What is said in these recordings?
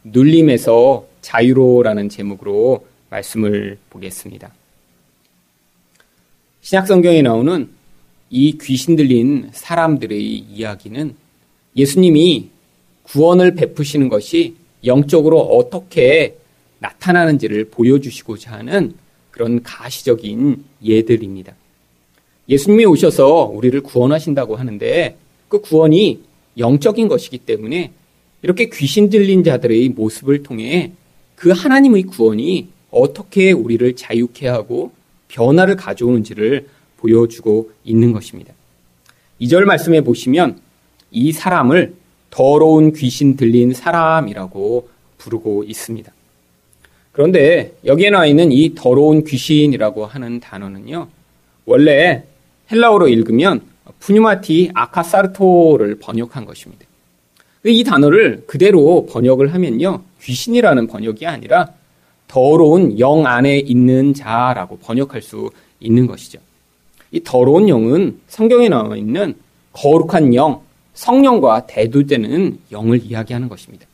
눌림에서 자유로라는 제목으로 말씀을 보겠습니다. 신약성경에 나오는 이 귀신 들린 사람들의 이야기는 예수님이 구원을 베푸시는 것이 영적으로 어떻게 나타나는지를 보여주시고자 하는 그런 가시적인 예들입니다. 예수님이 오셔서 우리를 구원하신다고 하는데 그 구원이 영적인 것이기 때문에 이렇게 귀신 들린 자들의 모습을 통해 그 하나님의 구원이 어떻게 우리를 자유케 하고 변화를 가져오는지를 보여주고 있는 것입니다. 2절 말씀에 보시면 이 사람을 더러운 귀신 들린 사람이라고 부르고 있습니다. 그런데 여기에 나와 있는 이 더러운 귀신이라고 하는 단어는요, 원래 헬라어로 읽으면 푸뉴마티 아카사르토를 번역한 것입니다. 이 단어를 그대로 번역을 하면요, 귀신이라는 번역이 아니라 더러운 영 안에 있는 자라고 번역할 수 있는 것이죠. 이 더러운 영은 성경에 나와 있는 거룩한 영, 성령과 대두되는 영을 이야기하는 것입니다.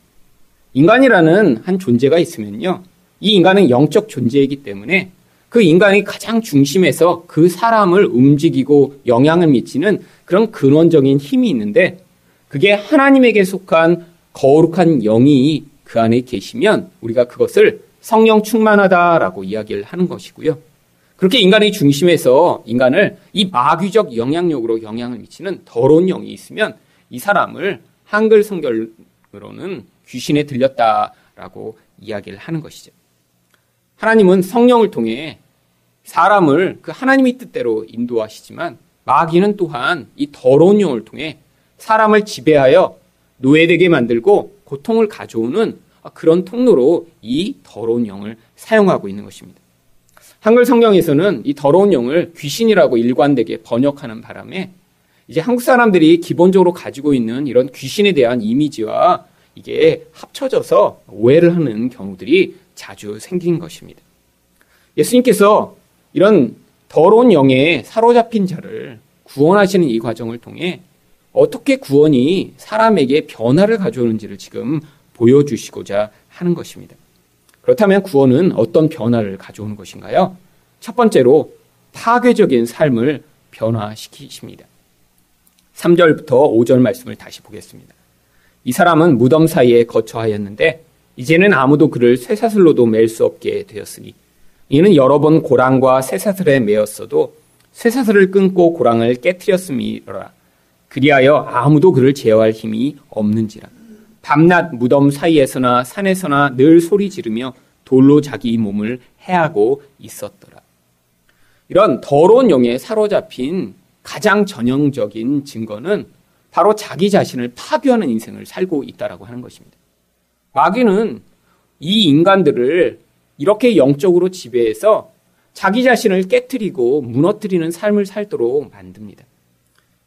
인간이라는 한 존재가 있으면요, 이 인간은 영적 존재이기 때문에 그 인간이 가장 중심에서 그 사람을 움직이고 영향을 미치는 그런 근원적인 힘이 있는데, 그게 하나님에게 속한 거룩한 영이 그 안에 계시면 우리가 그것을 성령 충만하다라고 이야기를 하는 것이고요. 그렇게 인간의 중심에서 인간을 이 마귀적 영향력으로 영향을 미치는 더러운 영이 있으면 이 사람을 한글 성경으로는 귀신에 들렸다라고 이야기를 하는 것이죠. 하나님은 성령을 통해 사람을 그 하나님의 뜻대로 인도하시지만 마귀는 또한 이 더러운 영을 통해 사람을 지배하여 노예되게 만들고 고통을 가져오는 그런 통로로 이 더러운 영을 사용하고 있는 것입니다. 한글 성경에서는 이 더러운 영을 귀신이라고 일관되게 번역하는 바람에 이제 한국 사람들이 기본적으로 가지고 있는 이런 귀신에 대한 이미지와 이게 합쳐져서 오해를 하는 경우들이 자주 생긴 것입니다. 예수님께서 이런 더러운 영에 사로잡힌 자를 구원하시는 이 과정을 통해 어떻게 구원이 사람에게 변화를 가져오는지를 지금 보여주시고자 하는 것입니다. 그렇다면 구원은 어떤 변화를 가져오는 것인가요? 첫 번째로 파괴적인 삶을 변화시키십니다. 3절부터 5절 말씀을 다시 보겠습니다. 이 사람은 무덤 사이에 거처하였는데 이제는 아무도 그를 쇠사슬로도 맬 수 없게 되었으니 이는 여러 번 고랑과 쇠사슬에 매었어도 쇠사슬을 끊고 고랑을 깨트렸음이라. 그리하여 아무도 그를 제어할 힘이 없는지라. 밤낮 무덤 사이에서나 산에서나 늘 소리 지르며 돌로 자기 몸을 해하고 있었더라. 이런 더러운 영에 사로잡힌 가장 전형적인 증거는 바로 자기 자신을 파괴하는 인생을 살고 있다라고 하는 것입니다. 마귀는 이 인간들을 이렇게 영적으로 지배해서 자기 자신을 깨트리고 무너뜨리는 삶을 살도록 만듭니다.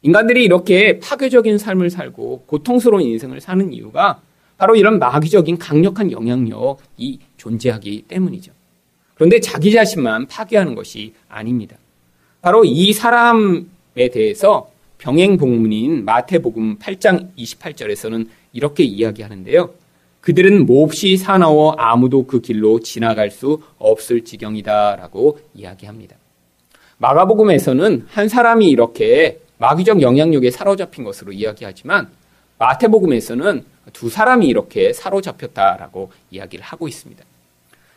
인간들이 이렇게 파괴적인 삶을 살고 고통스러운 인생을 사는 이유가 바로 이런 마귀적인 강력한 영향력이 존재하기 때문이죠. 그런데 자기 자신만 파괴하는 것이 아닙니다. 바로 이 사람에 대해서 병행복문인 마태복음 8장 28절에서는 이렇게 이야기하는데요. 그들은 몹시 사나워 아무도 그 길로 지나갈 수 없을 지경이다 라고 이야기합니다. 마가복음에서는 한 사람이 이렇게 마귀적 영향력에 사로잡힌 것으로 이야기하지만 마태복음에서는 두 사람이 이렇게 사로잡혔다라고 이야기를 하고 있습니다.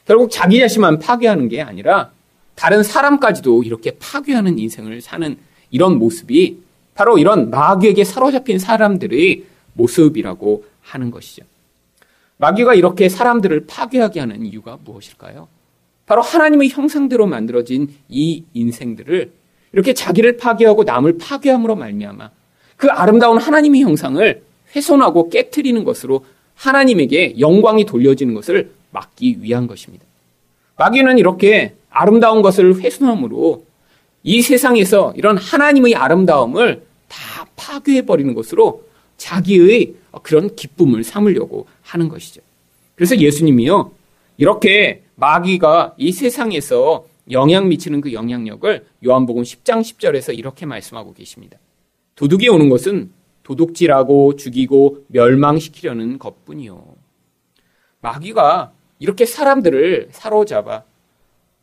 결국 자기 자신만 파괴하는 게 아니라 다른 사람까지도 이렇게 파괴하는 인생을 사는 이런 모습이 바로 이런 마귀에게 사로잡힌 사람들의 모습이라고 하는 것이죠. 마귀가 이렇게 사람들을 파괴하게 하는 이유가 무엇일까요? 바로 하나님의 형상대로 만들어진 이 인생들을 이렇게 자기를 파괴하고 남을 파괴함으로 말미암아 그 아름다운 하나님의 형상을 훼손하고 깨트리는 것으로 하나님에게 영광이 돌려지는 것을 막기 위한 것입니다. 마귀는 이렇게 아름다운 것을 훼손함으로 이 세상에서 이런 하나님의 아름다움을 다 파괴해버리는 것으로 자기의 그런 기쁨을 삼으려고 하는 것이죠. 그래서 예수님이요, 이렇게 마귀가 이 세상에서 영향 미치는 그 영향력을 요한복음 10장 10절에서 이렇게 말씀하고 계십니다. 도둑이 오는 것은 도둑질하고 죽이고 멸망시키려는 것뿐이요. 마귀가 이렇게 사람들을 사로잡아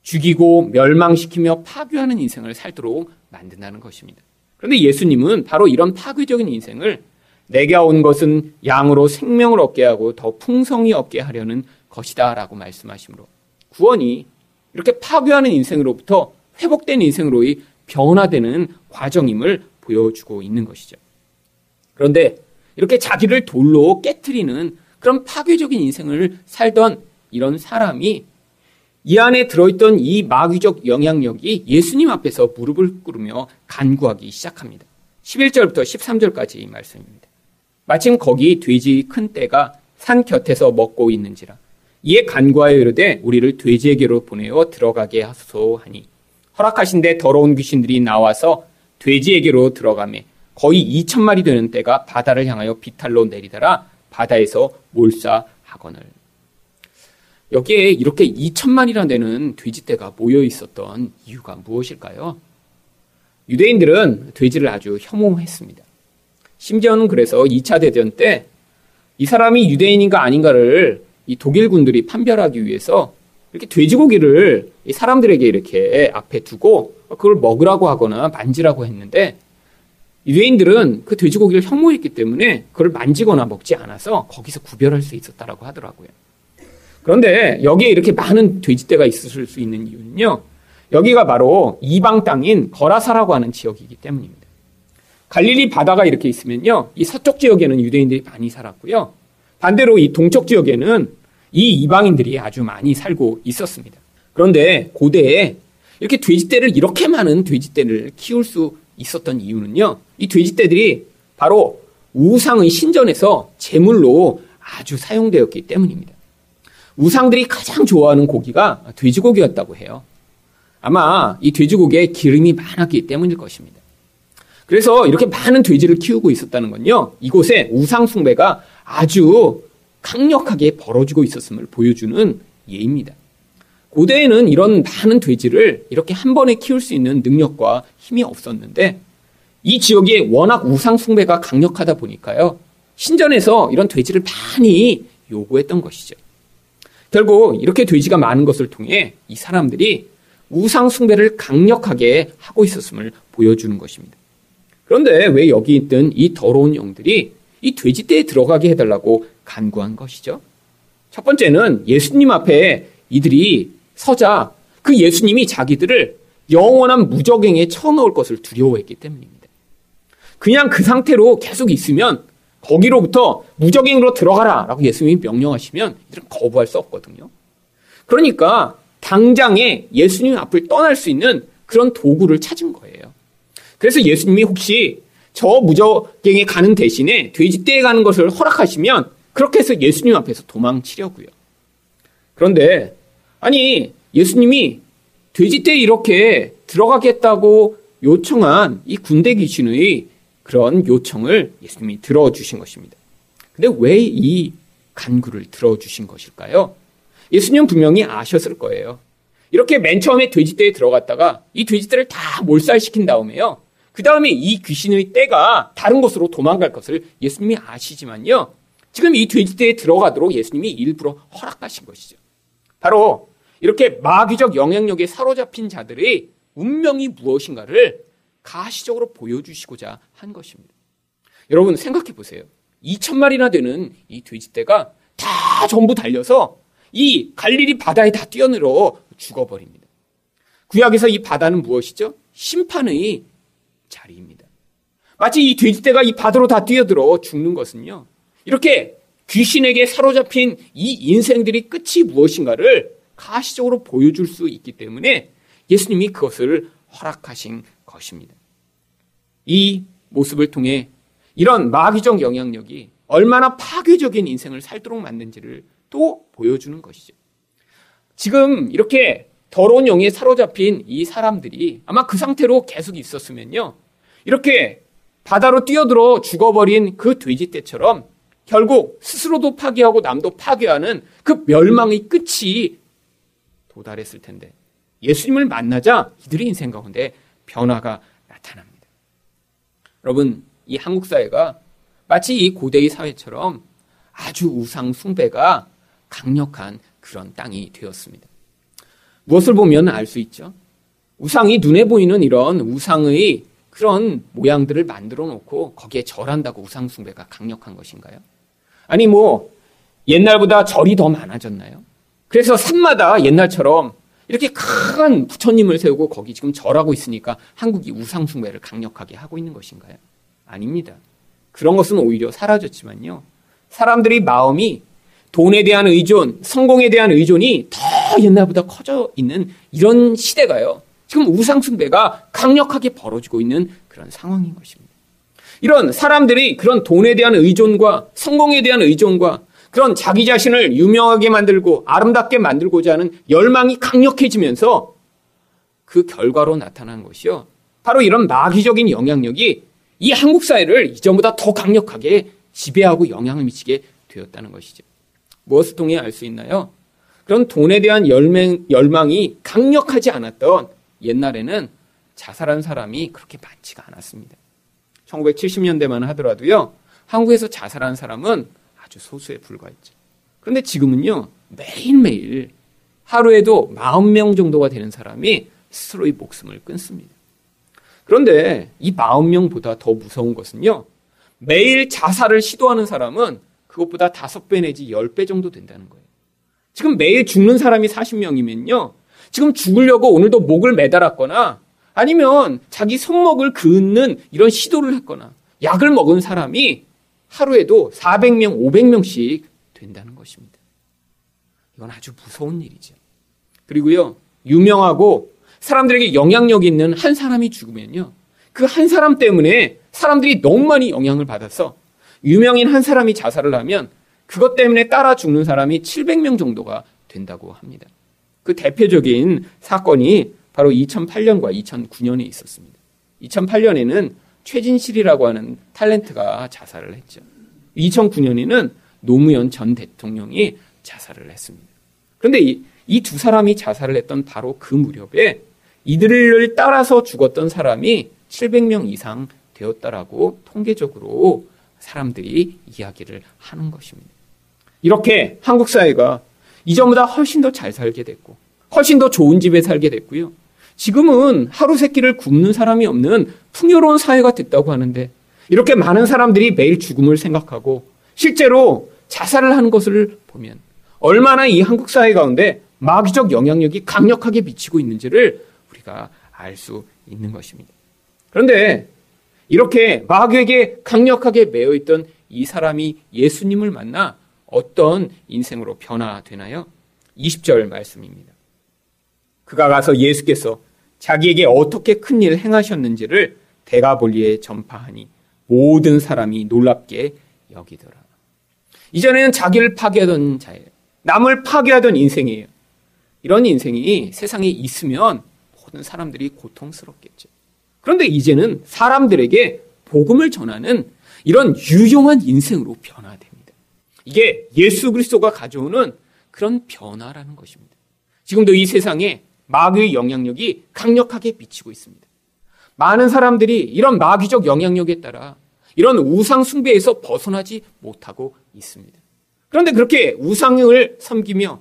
죽이고 멸망시키며 파괴하는 인생을 살도록 만든다는 것입니다. 그런데 예수님은 바로 이런 파괴적인 인생을 내게 온 것은 양으로 생명을 얻게 하고 더 풍성히 얻게 하려는 것이다 라고 말씀하시므로 구원이 이렇게 파괴하는 인생으로부터 회복된 인생으로의 변화되는 과정임을 보여주고 있는 것이죠. 그런데 이렇게 자기를 돌로 깨트리는 그런 파괴적인 인생을 살던 이런 사람이 이 안에 들어있던 이 마귀적 영향력이 예수님 앞에서 무릎을 꿇으며 간구하기 시작합니다. 11절부터 13절까지 말씀입니다. 마침 거기 돼지 큰 떼가 산 곁에서 먹고 있는지라 이에 간구하여 이르되 우리를 돼지에게로 보내어 들어가게 하소서 하니 허락하신데 더러운 귀신들이 나와서 돼지에게로 들어가매 거의 2,000마리 되는 떼가 바다를 향하여 비탈로 내리더라 바다에서 몰사하거늘. 여기에 이렇게 2,000마리나 되는 돼지떼가 모여 있었던 이유가 무엇일까요? 유대인들은 돼지를 아주 혐오했습니다. 심지어는 그래서 2차 대전 때 이 사람이 유대인인가 아닌가를 이 독일군들이 판별하기 위해서 이렇게 돼지고기를 이 사람들에게 이렇게 앞에 두고 그걸 먹으라고 하거나 만지라고 했는데 유대인들은 그 돼지고기를 혐오했기 때문에 그걸 만지거나 먹지 않아서 거기서 구별할 수 있었다라고 하더라고요. 그런데 여기에 이렇게 많은 돼지떼가 있을 수 있는 이유는요. 여기가 바로 이방 땅인 거라사라고 하는 지역이기 때문입니다. 갈릴리 바다가 이렇게 있으면요. 이 서쪽 지역에는 유대인들이 많이 살았고요. 반대로 이 동쪽 지역에는 이 이방인들이 아주 많이 살고 있었습니다. 그런데 고대에 이렇게 돼지떼를 이렇게 많은 돼지떼를 키울 수 있었던 이유는요. 이 돼지떼들이 바로 우상의 신전에서 제물로 아주 사용되었기 때문입니다. 우상들이 가장 좋아하는 고기가 돼지고기였다고 해요. 아마 이 돼지고기에 기름이 많았기 때문일 것입니다. 그래서 이렇게 많은 돼지를 키우고 있었다는 건요. 이곳에 우상 숭배가 아주 강력하게 벌어지고 있었음을 보여주는 예입니다. 고대에는 이런 많은 돼지를 이렇게 한 번에 키울 수 있는 능력과 힘이 없었는데 이 지역에 워낙 우상 숭배가 강력하다 보니까요. 신전에서 이런 돼지를 많이 요구했던 것이죠. 결국 이렇게 돼지가 많은 것을 통해 이 사람들이 우상 숭배를 강력하게 하고 있었음을 보여주는 것입니다. 그런데 왜 여기 있던 이 더러운 영들이 이 돼지떼에 들어가게 해달라고 간구한 것이죠? 첫 번째는 예수님 앞에 이들이 서자 그 예수님이 자기들을 영원한 무적행에 쳐넣을 것을 두려워했기 때문입니다. 그냥 그 상태로 계속 있으면 거기로부터 무적행으로 들어가라 라고 예수님이 명령하시면 이들은 거부할 수 없거든요. 그러니까 당장에 예수님 앞을 떠날 수 있는 그런 도구를 찾은 거예요. 그래서 예수님이 혹시 저 무적행에 가는 대신에 돼지떼에 가는 것을 허락하시면 그렇게 해서 예수님 앞에서 도망치려고요. 그런데 아니 예수님이 돼지떼에 이렇게 들어가겠다고 요청한 이 군대 귀신의 그런 요청을 예수님이 들어주신 것입니다. 근데 왜 이 간구를 들어주신 것일까요? 예수님은 분명히 아셨을 거예요. 이렇게 맨 처음에 돼지떼에 들어갔다가 이 돼지떼를 다 몰살시킨 다음에요. 그 다음에 이 귀신의 떼가 다른 곳으로 도망갈 것을 예수님이 아시지만요. 지금 이 돼지떼에 들어가도록 예수님이 일부러 허락하신 것이죠. 바로 이렇게 마귀적 영향력에 사로잡힌 자들의 운명이 무엇인가를 가시적으로 보여주시고자 한 것입니다. 여러분 생각해 보세요. 2,000마리나 되는 이 돼지떼가 다 전부 달려서 이 갈릴리 바다에 다 뛰어들어 죽어버립니다. 구약에서 이 바다는 무엇이죠? 심판의 자리입니다. 마치 이 돼지떼가 이 바다로 다 뛰어들어 죽는 것은요. 이렇게 귀신에게 사로잡힌 이 인생들이 끝이 무엇인가를 가시적으로 보여줄 수 있기 때문에 예수님이 그것을 허락하신 것입니다. 이 모습을 통해 이런 마귀적 영향력이 얼마나 파괴적인 인생을 살도록 만든지를 또 보여주는 것이죠. 지금 이렇게 더러운 영에 사로잡힌 이 사람들이 아마 그 상태로 계속 있었으면요. 이렇게 바다로 뛰어들어 죽어버린 그 돼지떼처럼 결국 스스로도 파괴하고 남도 파괴하는 그 멸망의 끝이 도달했을 텐데 예수님을 만나자 이들의 인생 가운데 변화가 나타납니다. 여러분, 이 한국 사회가 마치 이 고대의 사회처럼 아주 우상 숭배가 강력한 그런 땅이 되었습니다. 무엇을 보면 알 수 있죠? 우상이 눈에 보이는 이런 우상의 그런 모양들을 만들어 놓고 거기에 절한다고 우상 숭배가 강력한 것인가요? 아니 옛날보다 절이 더 많아졌나요? 그래서 산마다 옛날처럼 이렇게 큰 부처님을 세우고 거기 지금 절하고 있으니까 한국이 우상 숭배를 강력하게 하고 있는 것인가요? 아닙니다. 그런 것은 오히려 사라졌지만요. 사람들이 마음이 돈에 대한 의존, 성공에 대한 의존이 더 옛날보다 커져 있는 이런 시대가요. 지금 우상 숭배가 강력하게 벌어지고 있는 그런 상황인 것입니다. 이런 사람들이 그런 돈에 대한 의존과 성공에 대한 의존과 그런 자기 자신을 유명하게 만들고 아름답게 만들고자 하는 열망이 강력해지면서 그 결과로 나타난 것이요. 바로 이런 마귀적인 영향력이 이 한국 사회를 이전보다 더 강력하게 지배하고 영향을 미치게 되었다는 것이죠. 무엇을 통해 알 수 있나요? 그런 돈에 대한 열망이 강력하지 않았던 옛날에는 자살한 사람이 그렇게 많지가 않았습니다. 1970년대만 하더라도요. 한국에서 자살한 사람은 아주 소수에 불과했죠. 그런데 지금은요. 매일매일 하루에도 40명 정도가 되는 사람이 스스로의 목숨을 끊습니다. 그런데 이 40명보다 더 무서운 것은요. 매일 자살을 시도하는 사람은 그것보다 5배 내지 10배 정도 된다는 거예요. 지금 매일 죽는 사람이 40명이면요. 지금 죽으려고 오늘도 목을 매달았거나 아니면 자기 손목을 긋는 이런 시도를 했거나 약을 먹은 사람이 하루에도 400명, 500명씩 된다는 것입니다. 이건 아주 무서운 일이죠. 그리고요. 유명하고 사람들에게 영향력 있는 한 사람이 죽으면요. 그 한 사람 때문에 사람들이 너무 많이 영향을 받아서 유명인 한 사람이 자살을 하면 그것 때문에 따라 죽는 사람이 700명 정도가 된다고 합니다. 그 대표적인 사건이 바로 2008년과 2009년에 있었습니다. 2008년에는 최진실이라고 하는 탤런트가 자살을 했죠. 2009년에는 노무현 전 대통령이 자살을 했습니다. 그런데 이 두 사람이 자살을 했던 바로 그 무렵에 이들을 따라서 죽었던 사람이 700명 이상 되었다라고 통계적으로 사람들이 이야기를 하는 것입니다. 이렇게 한국 사회가 이전보다 훨씬 더 잘 살게 됐고 훨씬 더 좋은 집에 살게 됐고요. 지금은 하루 세끼를 굶는 사람이 없는 풍요로운 사회가 됐다고 하는데 이렇게 많은 사람들이 매일 죽음을 생각하고 실제로 자살을 하는 것을 보면 얼마나 이 한국 사회 가운데 마귀적 영향력이 강력하게 미치고 있는지를 우리가 알 수 있는 것입니다. 그런데 이렇게 마귀에게 강력하게 매여있던 이 사람이 예수님을 만나 어떤 인생으로 변화되나요? 20절 말씀입니다. 그가 가서 예수께서 자기에게 어떻게 큰 일을 행하셨는지를 데가볼리에 전파하니 모든 사람이 놀랍게 여기더라. 이전에는 자기를 파괴하던 자예요. 남을 파괴하던 인생이에요. 이런 인생이 세상에 있으면 모든 사람들이 고통스럽겠죠. 그런데 이제는 사람들에게 복음을 전하는 이런 유용한 인생으로 변화됩니다. 이게 예수 그리스도가 가져오는 그런 변화라는 것입니다. 지금도 이 세상에 마귀의 영향력이 강력하게 미치고 있습니다. 많은 사람들이 이런 마귀적 영향력에 따라 이런 우상 숭배에서 벗어나지 못하고 있습니다. 그런데 그렇게 우상을 섬기며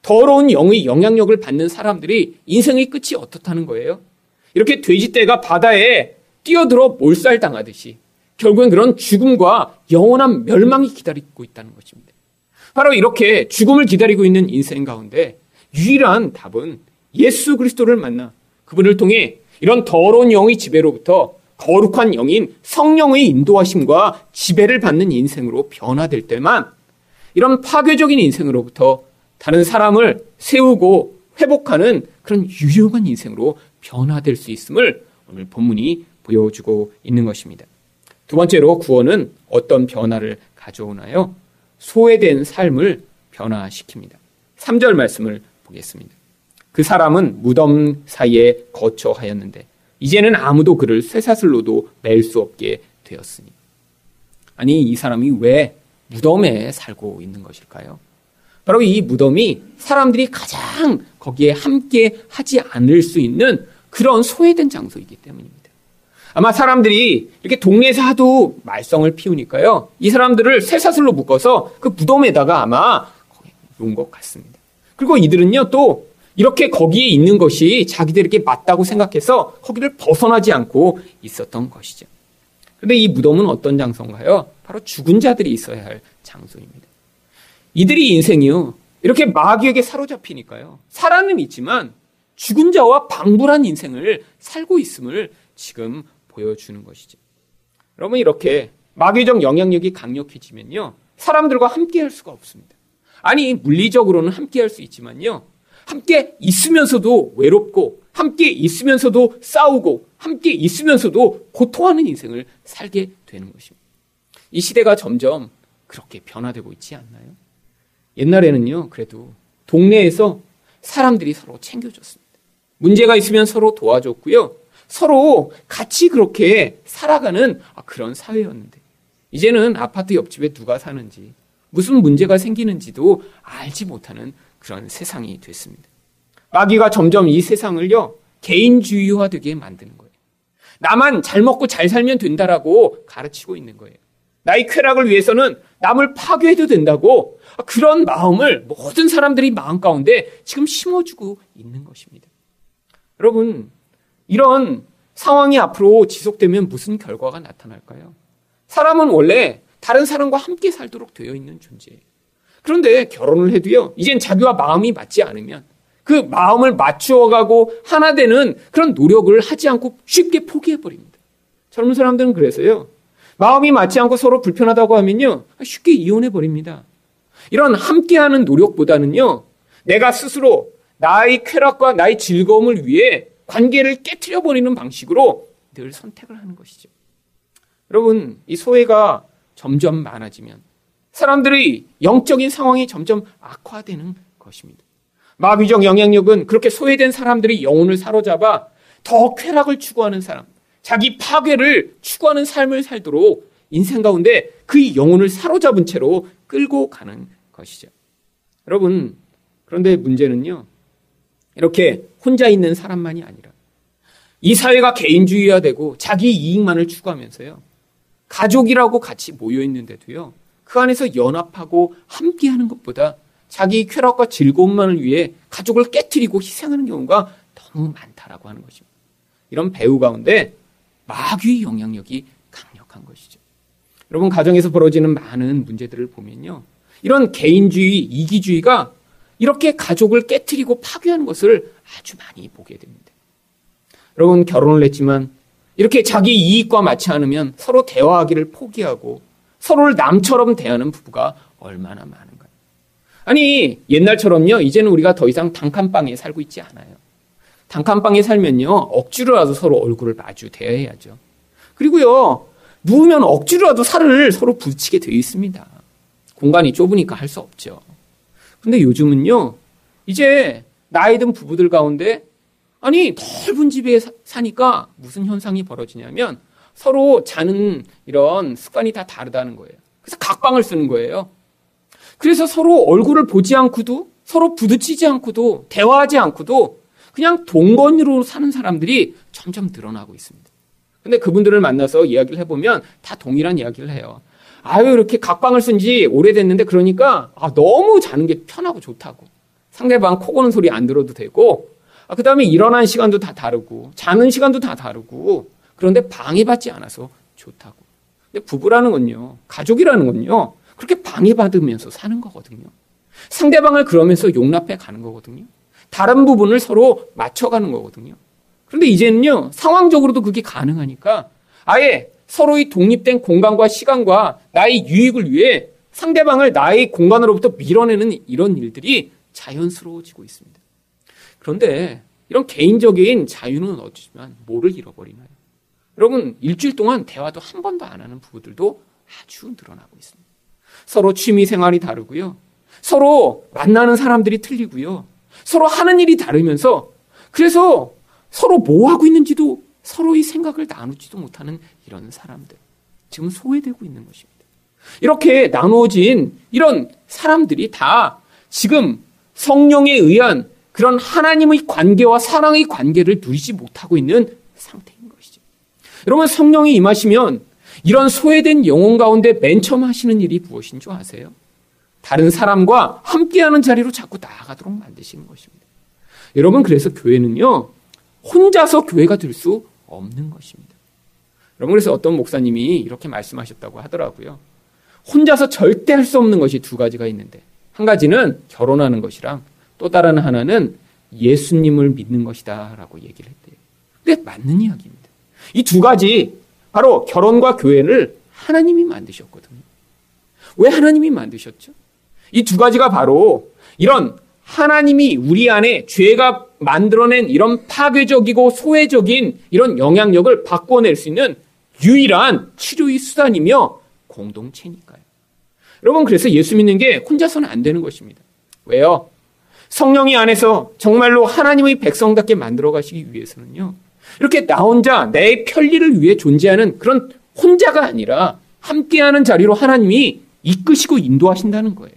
더러운 영의 영향력을 받는 사람들이 인생의 끝이 어떻다는 거예요? 이렇게 돼지떼가 바다에 뛰어들어 몰살당하듯이 결국엔 그런 죽음과 영원한 멸망이 기다리고 있다는 것입니다. 바로 이렇게 죽음을 기다리고 있는 인생 가운데 유일한 답은 예수 그리스도를 만나 그분을 통해 이런 더러운 영의 지배로부터 거룩한 영인 성령의 인도하심과 지배를 받는 인생으로 변화될 때만 이런 파괴적인 인생으로부터 다른 사람을 세우고 회복하는 그런 유용한 인생으로 변화될 수 있음을 오늘 본문이 보여주고 있는 것입니다. 두 번째로 구원은 어떤 변화를 가져오나요? 소외된 삶을 변화시킵니다. 3절 말씀을 보겠습니다. 그 사람은 무덤 사이에 거처하였는데 이제는 아무도 그를 쇠사슬로도 맬 수 없게 되었으니. 아니 이 사람이 왜 무덤에 살고 있는 것일까요? 바로 이 무덤이 사람들이 가장 거기에 함께 하지 않을 수 있는 그런 소외된 장소이기 때문입니다. 아마 사람들이 이렇게 동네에서 하도 말썽을 피우니까요. 이 사람들을 쇠사슬로 묶어서 그 무덤에다가 아마 놓은 것 같습니다. 그리고 이들은요, 또 이렇게 거기에 있는 것이 자기들에게 맞다고 생각해서 거기를 벗어나지 않고 있었던 것이죠. 그런데 이 무덤은 어떤 장소인가요? 바로 죽은 자들이 있어야 할 장소입니다. 이들이 인생이요, 이렇게 마귀에게 사로잡히니까요, 살아는 있지만 죽은 자와 방불한 인생을 살고 있음을 지금 보여주는 것이죠. 여러분, 이렇게 마귀적 영향력이 강력해지면요, 사람들과 함께 할 수가 없습니다. 아니, 물리적으로는 함께 할 수 있지만요, 함께 있으면서도 외롭고, 함께 있으면서도 싸우고, 함께 있으면서도 고통하는 인생을 살게 되는 것입니다. 이 시대가 점점 그렇게 변화되고 있지 않나요? 옛날에는요, 그래도 동네에서 사람들이 서로 챙겨줬습니다. 문제가 있으면 서로 도와줬고요, 서로 같이 그렇게 살아가는 그런 사회였는데, 이제는 아파트 옆집에 누가 사는지, 무슨 문제가 생기는지도 알지 못하는 그런 세상이 됐습니다. 마귀가 점점 이 세상을요, 개인주의화되게 만드는 거예요. 나만 잘 먹고 잘 살면 된다라고 가르치고 있는 거예요. 나의 쾌락을 위해서는 남을 파괴해도 된다고, 그런 마음을 모든 사람들이 마음 가운데 지금 심어주고 있는 것입니다. 여러분, 이런 상황이 앞으로 지속되면 무슨 결과가 나타날까요? 사람은 원래 다른 사람과 함께 살도록 되어 있는 존재예요. 그런데 결혼을 해도요, 이젠 자기와 마음이 맞지 않으면 그 마음을 맞추어가고 하나 되는 그런 노력을 하지 않고 쉽게 포기해버립니다. 젊은 사람들은 그래서요, 마음이 맞지 않고 서로 불편하다고 하면요, 쉽게 이혼해버립니다. 이런 함께하는 노력보다는요, 내가 스스로 나의 쾌락과 나의 즐거움을 위해 관계를 깨트려버리는 방식으로 늘 선택을 하는 것이죠. 여러분, 이 소외가 점점 많아지면 사람들의 영적인 상황이 점점 악화되는 것입니다. 마귀적 영향력은 그렇게 소외된 사람들의 영혼을 사로잡아 더 쾌락을 추구하는 사람, 자기 파괴를 추구하는 삶을 살도록 인생 가운데 그 영혼을 사로잡은 채로 끌고 가는 것이죠. 여러분, 그런데 문제는요, 이렇게 혼자 있는 사람만이 아니라 이 사회가 개인주의화되고 자기 이익만을 추구하면서요, 가족이라고 같이 모여 있는데도요, 그 안에서 연합하고 함께하는 것보다 자기 쾌락과 즐거움만을 위해 가족을 깨트리고 희생하는 경우가 너무 많다라고 하는 것입니다. 이런 배후 가운데 마귀의 영향력이 강력한 것이죠. 여러분, 가정에서 벌어지는 많은 문제들을 보면요, 이런 개인주의, 이기주의가 이렇게 가족을 깨트리고 파괴하는 것을 아주 많이 보게 됩니다. 여러분, 결혼을 했지만 이렇게 자기 이익과 맞지 않으면 서로 대화하기를 포기하고 서로를 남처럼 대하는 부부가 얼마나 많은가요? 아니, 옛날처럼요, 이제는 우리가 더 이상 단칸방에 살고 있지 않아요. 단칸방에 살면요, 억지로라도 서로 얼굴을 마주 대해야죠. 그리고요, 누우면 억지로라도 살을 서로 부딪히게 되어 있습니다. 공간이 좁으니까 할 수 없죠. 근데 요즘은요, 이제 나이 든 부부들 가운데, 아니, 넓은 집에 사니까 무슨 현상이 벌어지냐면 서로 자는 이런 습관이 다 다르다는 거예요. 그래서 각방을 쓰는 거예요. 그래서 서로 얼굴을 보지 않고도, 서로 부딪히지 않고도, 대화하지 않고도 그냥 동거인으로 사는 사람들이 점점 늘어나고 있습니다. 근데 그분들을 만나서 이야기를 해보면 다 동일한 이야기를 해요. 아유, 이렇게 각방을 쓴 지 오래됐는데 그러니까 너무 자는 게 편하고 좋다고. 상대방 코 고는 소리 안 들어도 되고, 그 다음에 일어나는 시간도 다 다르고, 자는 시간도 다 다르고, 그런데 방해받지 않아서 좋다고. 근데 부부라는 건요, 가족이라는 건요, 그렇게 방해받으면서 사는 거거든요. 상대방을 그러면서 용납해 가는 거거든요. 다른 부분을 서로 맞춰가는 거거든요. 그런데 이제는요, 상황적으로도 그게 가능하니까 아예 서로의 독립된 공간과 시간과 나의 유익을 위해 상대방을 나의 공간으로부터 밀어내는 이런 일들이 자연스러워지고 있습니다. 그런데 이런 개인적인 자유는 어쩌지만 뭐를 잃어버리나요? 여러분, 일주일 동안 대화도 한 번도 안 하는 부부들도 아주 늘어나고 있습니다. 서로 취미 생활이 다르고요. 서로 만나는 사람들이 틀리고요. 서로 하는 일이 다르면서 그래서 서로 뭐 하고 있는지도 서로의 생각을 나누지도 못하는 이런 사람들. 지금 소외되고 있는 것입니다. 이렇게 나누어진 이런 사람들이 다 지금 성령에 의한 그런 하나님의 관계와 사랑의 관계를 누리지 못하고 있는 상태인 것이죠. 여러분, 성령이 임하시면 이런 소외된 영혼 가운데 맨 처음 하시는 일이 무엇인 줄 아세요? 다른 사람과 함께하는 자리로 자꾸 나아가도록 만드시는 것입니다. 여러분, 그래서 교회는요, 혼자서 교회가 될 수 없는 것입니다. 여러분, 그래서 어떤 목사님이 이렇게 말씀하셨다고 하더라고요. 혼자서 절대 할 수 없는 것이 두 가지가 있는데, 한 가지는 결혼하는 것이랑 또 다른 하나는 예수님을 믿는 것이다 라고 얘기를 했대요. 근데 맞는 이야기입니다. 이 두 가지, 바로 결혼과 교회를 하나님이 만드셨거든요. 왜 하나님이 만드셨죠? 이 두 가지가 바로 이런 하나님이 우리 안에 죄가 만들어낸 이런 파괴적이고 소외적인 이런 영향력을 바꿔낼 수 있는 유일한 치료의 수단이며 공동체니까요. 여러분, 그래서 예수 믿는 게 혼자서는 안 되는 것입니다. 왜요? 성령이 안에서 정말로 하나님의 백성답게 만들어 가시기 위해서는요, 이렇게 나 혼자 내 편리를 위해 존재하는 그런 혼자가 아니라 함께하는 자리로 하나님이 이끄시고 인도하신다는 거예요.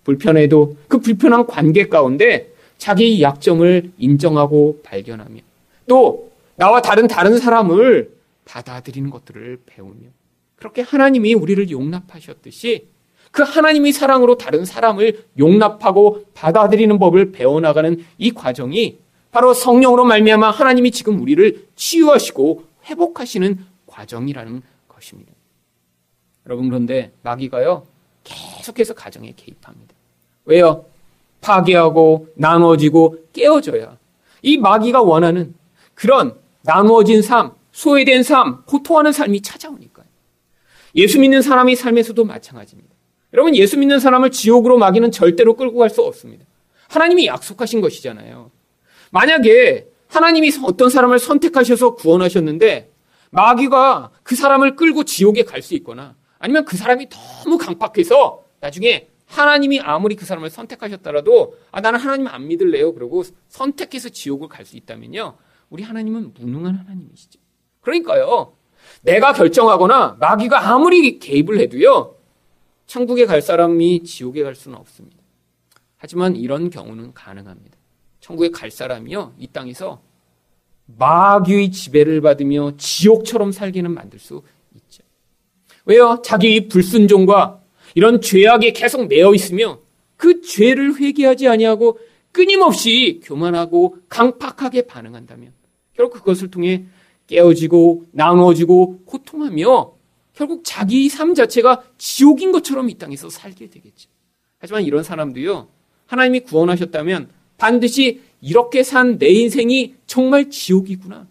불편해도 그 불편한 관계 가운데 자기의 약점을 인정하고 발견하며 또 나와 다른 사람을 받아들이는 것들을 배우며 그렇게 하나님이 우리를 용납하셨듯이 그 하나님의 사랑으로 다른 사람을 용납하고 받아들이는 법을 배워나가는 이 과정이 바로 성령으로 말미암아 하나님이 지금 우리를 치유하시고 회복하시는 과정이라는 것입니다. 여러분, 그런데 마귀가요, 계속해서 가정에 개입합니다. 왜요? 파괴하고 나누어지고 깨어져야 이 마귀가 원하는 그런 나누어진 삶, 소외된 삶, 고통하는 삶이 찾아오니까요. 예수 믿는 사람의 삶에서도 마찬가지입니다. 여러분, 예수 믿는 사람을 지옥으로 마귀는 절대로 끌고 갈 수 없습니다. 하나님이 약속하신 것이잖아요. 만약에 하나님이 어떤 사람을 선택하셔서 구원하셨는데 마귀가 그 사람을 끌고 지옥에 갈 수 있거나 아니면 그 사람이 너무 강팍해서 나중에 하나님이 아무리 그 사람을 선택하셨더라도 나는 하나님 안 믿을래요. 그러고 선택해서 지옥을 갈 수 있다면요, 우리 하나님은 무능한 하나님이시죠. 그러니까요, 내가 결정하거나 마귀가 아무리 개입을 해도요, 천국에 갈 사람이 지옥에 갈 수는 없습니다. 하지만 이런 경우는 가능합니다. 천국에 갈 사람이요, 이 땅에서 마귀의 지배를 받으며 지옥처럼 살기는 만들 수 있죠. 왜요? 자기 불순종과 이런 죄악에 계속 매여 있으며 그 죄를 회개하지 아니하고 끊임없이 교만하고 강팍하게 반응한다면 결국 그것을 통해 깨어지고 나누어지고 고통하며 결국 자기 삶 자체가 지옥인 것처럼 이 땅에서 살게 되겠죠. 하지만 이런 사람도요, 하나님이 구원하셨다면 반드시 이렇게 산 내 인생이 정말 지옥이구나.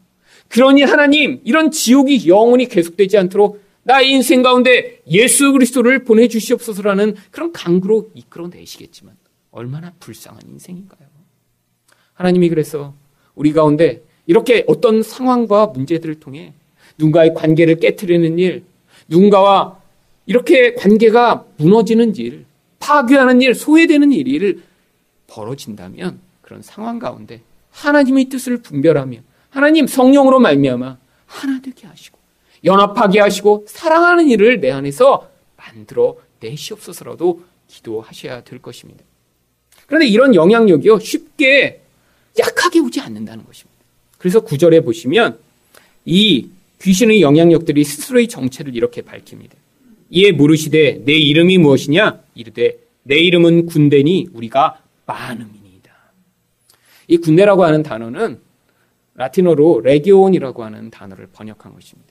그러니 하나님, 이런 지옥이 영원히 계속되지 않도록 나의 인생 가운데 예수 그리스도를 보내주시옵소서라는 그런 간구로 이끌어내시겠지만 얼마나 불쌍한 인생인가요? 하나님이 그래서 우리 가운데 이렇게 어떤 상황과 문제들을 통해 누군가의 관계를 깨트리는 일, 누군가와 이렇게 관계가 무너지는 일, 파괴하는 일, 소외되는 일이 벌어진다면 그런 상황 가운데 하나님의 뜻을 분별하며 하나님 성령으로 말미암아 하나 되게 하시고 연합하게 하시고 사랑하는 일을 내 안에서 만들어 내시옵소서라도 기도하셔야 될 것입니다. 그런데 이런 영향력이요, 쉽게 약하게 오지 않는다는 것입니다. 그래서 9절에 보시면 이 귀신의 영향력들이 스스로의 정체를 이렇게 밝힙니다. 이에 물으시되 내 이름이 무엇이냐? 이르되 내 이름은 군대니 우리가 많음이니이다. 이 군대라고 하는 단어는 라틴어로 레기온이라고 하는 단어를 번역한 것입니다.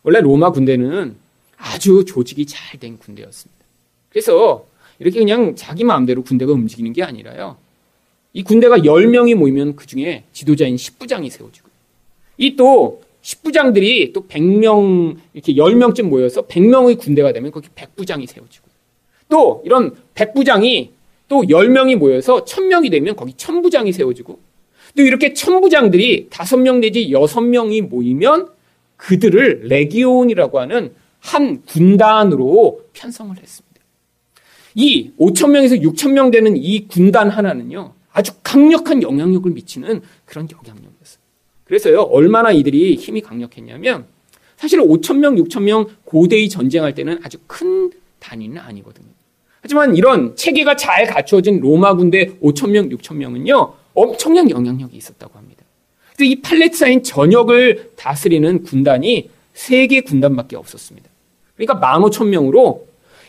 원래 로마 군대는 아주 조직이 잘 된 군대였습니다. 그래서 이렇게 그냥 자기 마음대로 군대가 움직이는 게 아니라요, 이 군대가 10명이 모이면 그 중에 지도자인 10부장이 세워지고, 이 또 10부장들이 또 100명, 이렇게 10명쯤 모여서 100명의 군대가 되면 거기 100부장이 세워지고, 또 이런 100부장이 또 10명이 모여서 1000명이 되면 거기 1000부장이 세워지고, 또 이렇게 1000부장들이 5명 내지 6명이 모이면 그들을 레기온이라고 하는 한 군단으로 편성을 했습니다. 이 5,000명에서 6,000명 되는 이 군단 하나는요, 아주 강력한 영향력을 미치는 그런 영향력이었어요. 그래서요, 얼마나 이들이 힘이 강력했냐면 사실 5,000명, 6,000명 고대의 전쟁할 때는 아주 큰 단위는 아니거든요. 하지만 이런 체계가 잘 갖추어진 로마 군대 5,000명, 6,000명은요, 엄청난 영향력이 있었다고 합니다. 그래서 이 팔레스타인 전역을 다스리는 군단이 3개 군단밖에 없었습니다. 그러니까 15,000명으로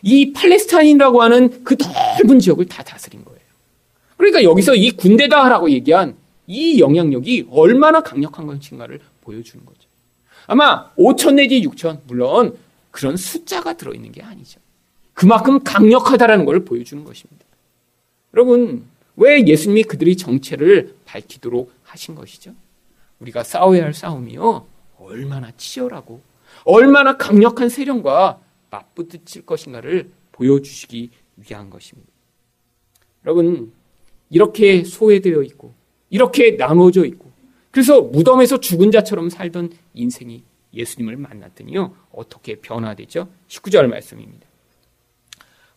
이 팔레스타인이라고 하는 그 넓은 지역을 다 다스린 거예요. 그러니까 여기서 이 군대다라고 얘기한 이 영향력이 얼마나 강력한 것인가를 보여주는 거죠. 아마 5천 내지 6천, 물론 그런 숫자가 들어있는 게 아니죠. 그만큼 강력하다라는 걸 보여주는 것입니다. 여러분, 왜 예수님이 그들의 정체를 밝히도록 하신 것이죠? 우리가 싸워야 할 싸움이요, 얼마나 치열하고 얼마나 강력한 세력과 맞부딪힐 것인가를 보여주시기 위한 것입니다. 여러분, 이렇게 소외되어 있고 이렇게 나눠져 있고 그래서 무덤에서 죽은 자처럼 살던 인생이 예수님을 만났더니요, 어떻게 변화되죠? 19절 말씀입니다.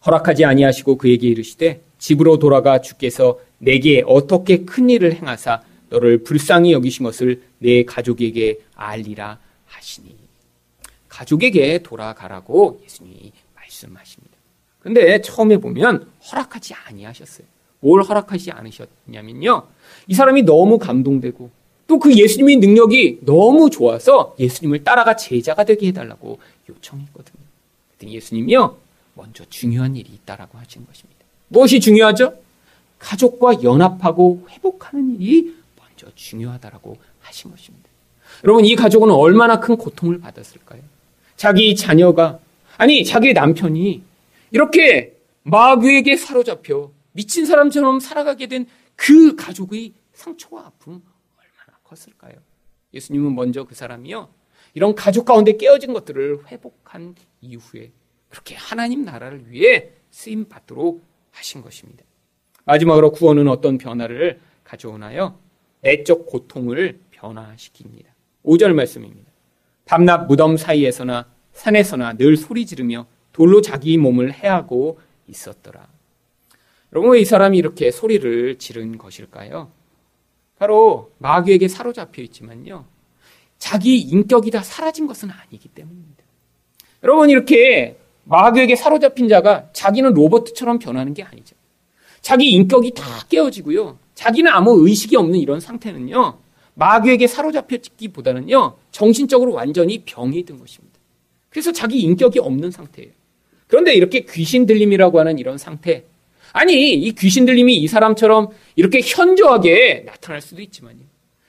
허락하지 아니하시고 그에게 이르시되 집으로 돌아가 주께서 내게 어떻게 큰 일을 행하사 너를 불쌍히 여기신 것을 내 가족에게 알리라 하시니. 가족에게 돌아가라고 예수님이 말씀하십니다. 그런데 처음에 보면 허락하지 아니하셨어요. 뭘 허락하지 않으셨냐면요, 이 사람이 너무 감동되고 또 그 예수님의 능력이 너무 좋아서 예수님을 따라가 제자가 되게 해달라고 요청했거든요. 그랬더니 예수님이요, 먼저 중요한 일이 있다라고 하신 것입니다. 무엇이 중요하죠? 가족과 연합하고 회복하는 일이 먼저 중요하다라고 하신 것입니다. 여러분, 이 가족은 얼마나 큰 고통을 받았을까요? 자기 자녀가, 아니 자기 남편이 이렇게 마귀에게 사로잡혀 미친 사람처럼 살아가게 된 그 가족의 상처와 아픔 얼마나 컸을까요? 예수님은 먼저 그 사람이요, 이런 가족 가운데 깨어진 것들을 회복한 이후에 그렇게 하나님 나라를 위해 쓰임 받도록 하신 것입니다. 마지막으로 구원은 어떤 변화를 가져오나요? 내적 고통을 변화시킵니다. 5절 말씀입니다. 밤낮 무덤 사이에서나 산에서나 늘 소리 지르며 돌로 자기 몸을 해하고 있었더라. 여러분, 왜 이 사람이 이렇게 소리를 지른 것일까요? 바로 마귀에게 사로잡혀 있지만요, 자기 인격이 다 사라진 것은 아니기 때문입니다. 여러분, 이렇게 마귀에게 사로잡힌 자가 자기는 로봇처럼 변하는 게 아니죠. 자기 인격이 다 깨어지고요, 자기는 아무 의식이 없는 이런 상태는요, 마귀에게 사로잡혔기보다는요, 정신적으로 완전히 병이 든 것입니다. 그래서 자기 인격이 없는 상태예요. 그런데 이렇게 귀신 들림이라고 하는 이런 상태, 아니 이 귀신 들림이 이 사람처럼 이렇게 현저하게 나타날 수도 있지만요,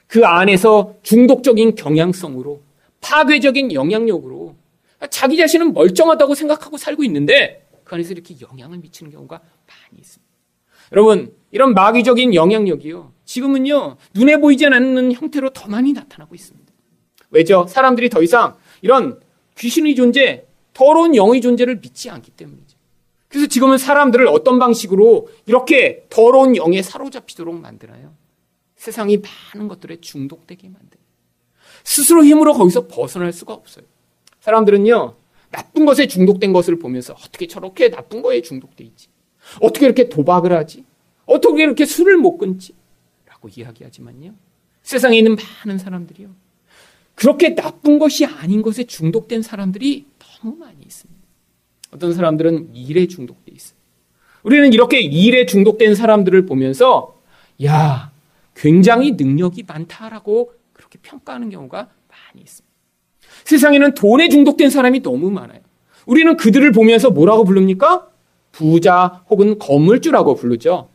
그 안에서 중독적인 경향성으로 파괴적인 영향력으로 자기 자신은 멀쩡하다고 생각하고 살고 있는데 그 안에서 이렇게 영향을 미치는 경우가 많이 있습니다. 여러분, 이런 마귀적인 영향력이요, 지금은요 눈에 보이지 않는 형태로 더 많이 나타나고 있습니다. 왜죠? 사람들이 더 이상 이런 귀신의 존재, 더러운 영의 존재를 믿지 않기 때문이죠. 그래서 지금은 사람들을 어떤 방식으로 이렇게 더러운 영에 사로잡히도록 만드나요? 세상이 많은 것들에 중독되게 만드는, 스스로 힘으로 거기서 벗어날 수가 없어요. 사람들은요, 나쁜 것에 중독된 것을 보면서 어떻게 저렇게 나쁜 거에 중독돼 있지? 어떻게 이렇게 도박을 하지? 어떻게 이렇게 술을 못 끊지? 라고 이야기하지만요, 세상에 있는 많은 사람들이요, 그렇게 나쁜 것이 아닌 것에 중독된 사람들이 너무 많이 있습니다. 어떤 사람들은 일에 중독돼 있어요. 우리는 이렇게 일에 중독된 사람들을 보면서 야, 굉장히 능력이 많다라고 그렇게 평가하는 경우가 많이 있습니다. 세상에는 돈에 중독된 사람이 너무 많아요. 우리는 그들을 보면서 뭐라고 부릅니까? 부자 혹은 건물주라고 부르죠.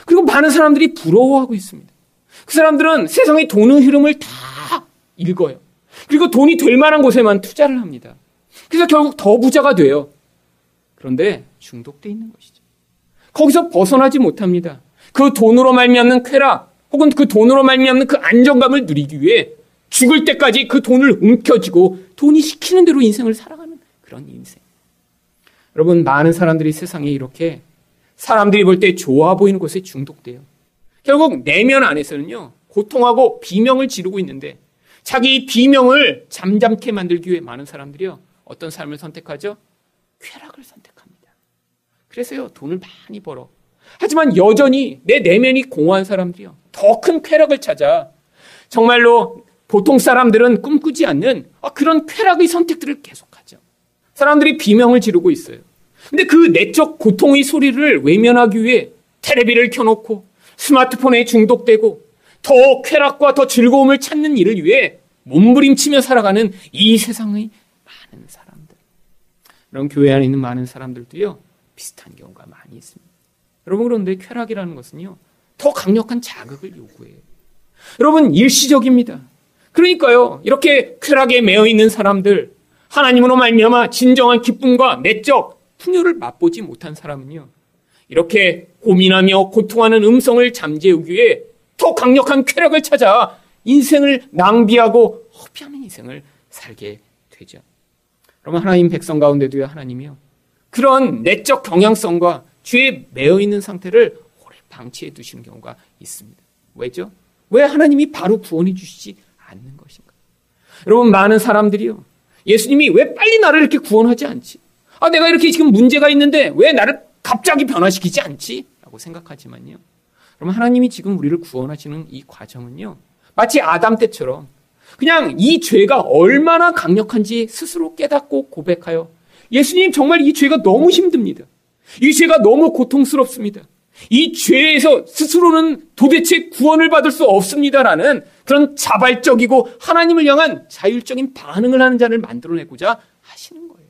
그리고 많은 사람들이 부러워하고 있습니다. 그 사람들은 세상의 돈의 흐름을 다 읽어요. 그리고 돈이 될 만한 곳에만 투자를 합니다. 그래서 결국 더 부자가 돼요. 그런데 중독돼 있는 것이죠. 거기서 벗어나지 못합니다. 그 돈으로 말미암는 쾌락 혹은 그 돈으로 말미암는 그 안정감을 누리기 위해 죽을 때까지 그 돈을 움켜쥐고 돈이 시키는 대로 인생을 살아가는 그런 인생. 여러분, 많은 사람들이 세상에 이렇게 사람들이 볼 때 좋아 보이는 것에 중독돼요. 결국 내면 안에서는요, 고통하고 비명을 지르고 있는데 자기 비명을 잠잠케 만들기 위해 많은 사람들이요, 어떤 삶을 선택하죠? 쾌락을 선택합니다. 그래서요, 돈을 많이 벌어. 하지만 여전히 내 내면이 공허한 사람들이요, 더 큰 쾌락을 찾아 정말로 보통 사람들은 꿈꾸지 않는 그런 쾌락의 선택들을 계속하죠. 사람들이 비명을 지르고 있어요. 근데 그 내적 고통의 소리를 외면하기 위해 텔레비를 켜놓고 스마트폰에 중독되고 더 쾌락과 더 즐거움을 찾는 일을 위해 몸부림치며 살아가는 이 세상의 많은 사람들. 이런 교회 안에 있는 많은 사람들도요, 비슷한 경우가 많이 있습니다. 여러분, 그런데 쾌락이라는 것은요, 더 강력한 자극을 요구해요. 여러분, 일시적입니다. 그러니까요, 이렇게 쾌락에 매여 있는 사람들, 하나님으로 말미암아 진정한 기쁨과 내적 풍요를 맛보지 못한 사람은요, 이렇게 고민하며 고통하는 음성을 잠재우기 위해 더 강력한 쾌락을 찾아 인생을 낭비하고 허비하는 인생을 살게 되죠. 그러면 하나님 백성 가운데도요, 하나님이요, 그런 내적 경향성과 죄에 매여 있는 상태를 오래 방치해 두시는 경우가 있습니다. 왜죠? 왜 하나님이 바로 구원해 주시지 않는 것인가? 여러분, 많은 사람들이요, 예수님이 왜 빨리 나를 이렇게 구원하지 않지? 내가 이렇게 지금 문제가 있는데 왜 나를 갑자기 변화시키지 않지? 라고 생각하지만요, 그럼 하나님이 지금 우리를 구원하시는 이 과정은요, 마치 아담 때처럼 그냥 이 죄가 얼마나 강력한지 스스로 깨닫고 고백하여, 예수님, 정말 이 죄가 너무 힘듭니다. 이 죄가 너무 고통스럽습니다. 이 죄에서 스스로는 도대체 구원을 받을 수 없습니다라는 그런 자발적이고 하나님을 향한 자율적인 반응을 하는 자를 만들어내고자 하시는 거예요.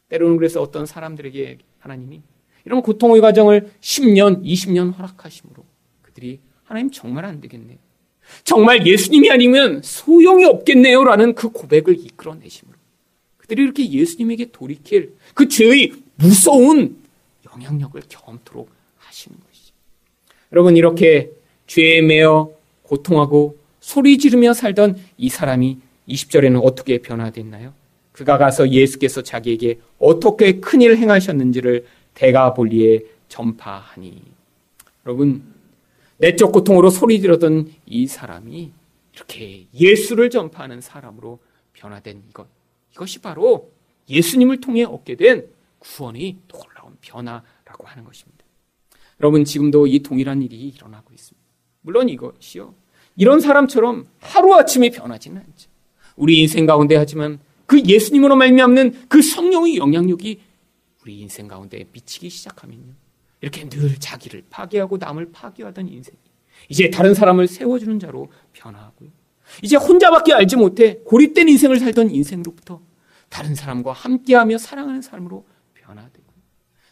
때로는 그래서 어떤 사람들에게 하나님이 이런 고통의 과정을 10년, 20년 허락하심으로 그들이 하나님 정말 안 되겠네요, 정말 예수님이 아니면 소용이 없겠네요 라는 그 고백을 이끌어내심으로 그들이 이렇게 예수님에게 돌이킬 그 죄의 무서운 영향력을 경험토록 하시는 것이죠. 여러분, 이렇게 죄에 매여 고통하고 소리 지르며 살던 이 사람이 20절에는 어떻게 변화됐나요? 그가 가서 예수께서 자기에게 어떻게 큰일을 행하셨는지를 데가볼리에 전파하니. 여러분, 내적 고통으로 소리 지르던 이 사람이 이렇게 예수를 전파하는 사람으로 변화된 이것이 바로 예수님을 통해 얻게 된 구원의 놀라운 변화라고 하는 것입니다. 여러분, 지금도 이 동일한 일이 일어나고 있습니다. 물론 이것이요, 이런 사람처럼 하루아침에 변하지는 않죠. 우리 인생 가운데 하지만 그 예수님으로 말미암는 그 성령의 영향력이 우리 인생 가운데 미치기 시작하면요, 이렇게 늘 자기를 파괴하고 남을 파괴하던 인생이 이제 다른 사람을 세워주는 자로 변화하고요, 이제 혼자밖에 알지 못해 고립된 인생을 살던 인생으로부터 다른 사람과 함께하며 사랑하는 삶으로 변화되고,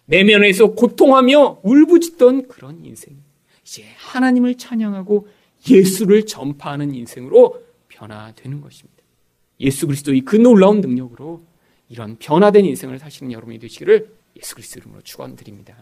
내면에서 고통하며 울부짖던 그런 인생이 이제 하나님을 찬양하고 예수를 전파하는 인생으로 변화되는 것입니다. 예수 그리스도의 그 놀라운 능력으로 이런 변화된 인생을 사시는 여러분이 되시기를 예수 그리스도 이름으로 축원드립니다.